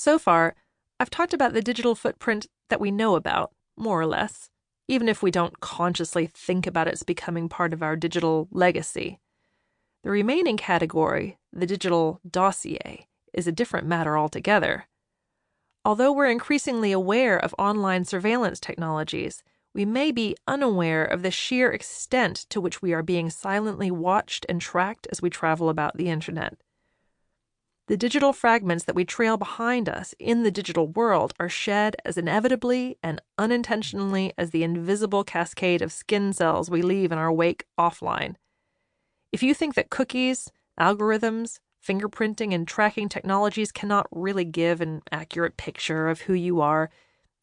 So far, I've talked about the digital footprint that we know about, more or less, even if we don't consciously think about its becoming part of our digital legacy. The remaining category, the digital dossier, is a different matter altogether. Although we're increasingly aware of online surveillance technologies, we may be unaware of the sheer extent to which we are being silently watched and tracked as we travel about the internet. The digital fragments that we trail behind us in the digital world are shed as inevitably and unintentionally as the invisible cascade of skin cells we leave in our wake offline. If you think that cookies, algorithms, fingerprinting, and tracking technologies cannot really give an accurate picture of who you are,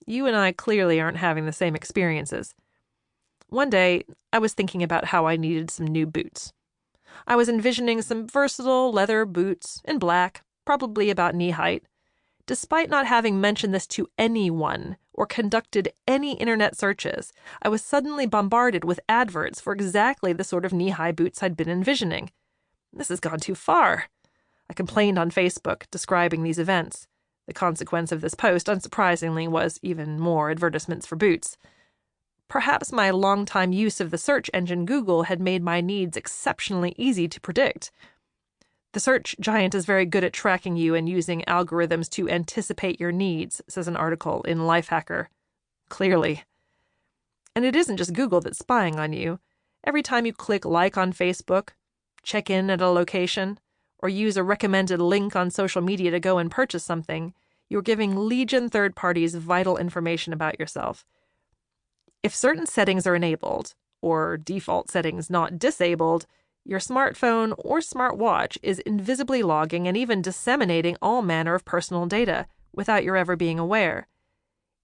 you and I clearly aren't having the same experiences. One day, I was thinking about how I needed some new boots. I was envisioning some versatile leather boots in black, probably about knee height. Despite not having mentioned this to anyone or conducted any internet searches, I was suddenly bombarded with adverts for exactly the sort of knee-high boots I'd been envisioning. This has gone too far. I complained on Facebook, describing these events. The consequence of this post, unsurprisingly, was even more advertisements for boots. Perhaps my longtime use of the search engine Google had made my needs exceptionally easy to predict. The search giant is very good at tracking you and using algorithms to anticipate your needs, says an article in Lifehacker. Clearly. And it isn't just Google that's spying on you. Every time you click like on Facebook, check in at a location, or use a recommended link on social media to go and purchase something, you're giving legion third parties vital information about yourself. If certain settings are enabled, or default settings not disabled, your smartphone or smartwatch is invisibly logging and even disseminating all manner of personal data without your ever being aware.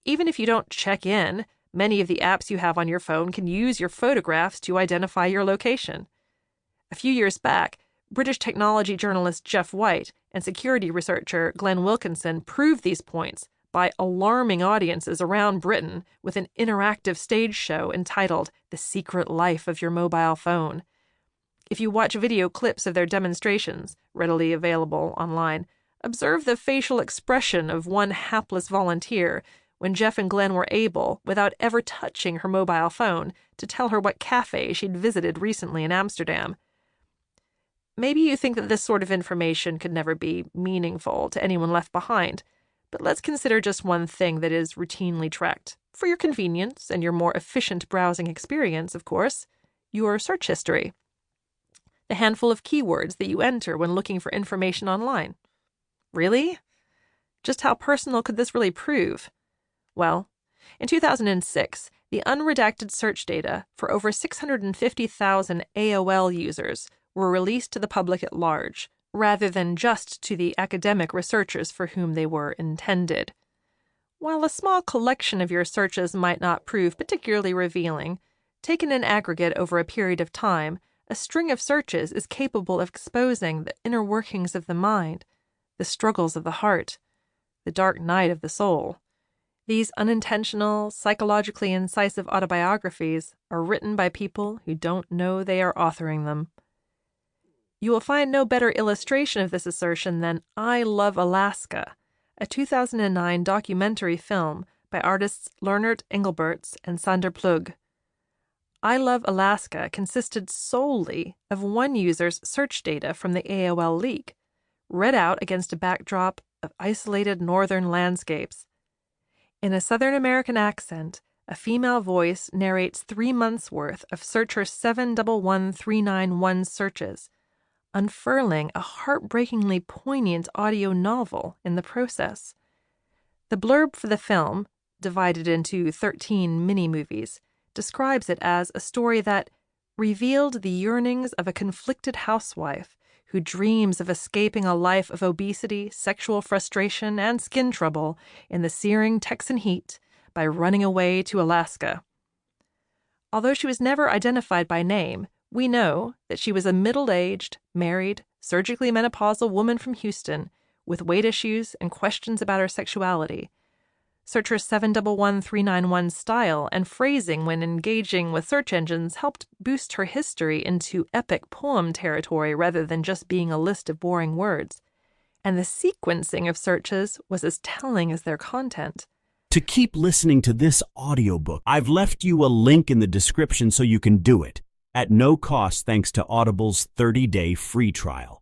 Even if you don't check in, many of the apps you have on your phone can use your photographs to identify your location. A few years back, British technology journalist Jeff White and security researcher Glenn Wilkinson proved these points by alarming audiences around Britain with an interactive stage show entitled The Secret Life of Your Mobile Phone. If you watch video clips of their demonstrations, readily available online, observe the facial expression of one hapless volunteer when Jeff and Glenn were able, without ever touching her mobile phone, to tell her what cafe she'd visited recently in Amsterdam. Maybe you think that this sort of information could never be meaningful to anyone left behind, but let's consider just one thing that is routinely tracked, for your convenience and your more efficient browsing experience, of course, your search history. The handful of keywords that you enter when looking for information online. Really? Just how personal could this really prove? Well, in 2006, the unredacted search data for over 650,000 AOL users were released to the public at large, rather than just to the academic researchers for whom they were intended. While a small collection of your searches might not prove particularly revealing, taken in aggregate over a period of time, a string of searches is capable of exposing the inner workings of the mind, the struggles of the heart, the dark night of the soul. These unintentional, psychologically incisive autobiographies are written by people who don't know they are authoring them. You will find no better illustration of this assertion than I Love Alaska, a 2009 documentary film by artists Leonard Engelberts and Sander Plug. I Love Alaska consisted solely of one user's search data from the AOL leak, read out against a backdrop of isolated northern landscapes. In a Southern American accent, a female voice narrates 3 months' worth of searcher 711391 searches, unfurling a heartbreakingly poignant audio novel in the process. The blurb for the film, divided into 13 mini-movies, describes it as a story that revealed the yearnings of a conflicted housewife who dreams of escaping a life of obesity, sexual frustration, and skin trouble in the searing Texan heat by running away to Alaska. Although she was never identified by name, we know that she was a middle-aged, married, surgically menopausal woman from Houston with weight issues and questions about her sexuality. Searcher 711391's style and phrasing when engaging with search engines helped boost her history into epic poem territory rather than just being a list of boring words. and the sequencing of searches was as telling as their content. To keep listening to this audiobook, I've left you a link in the description so you can do it, at no cost thanks to Audible's 30-day free trial.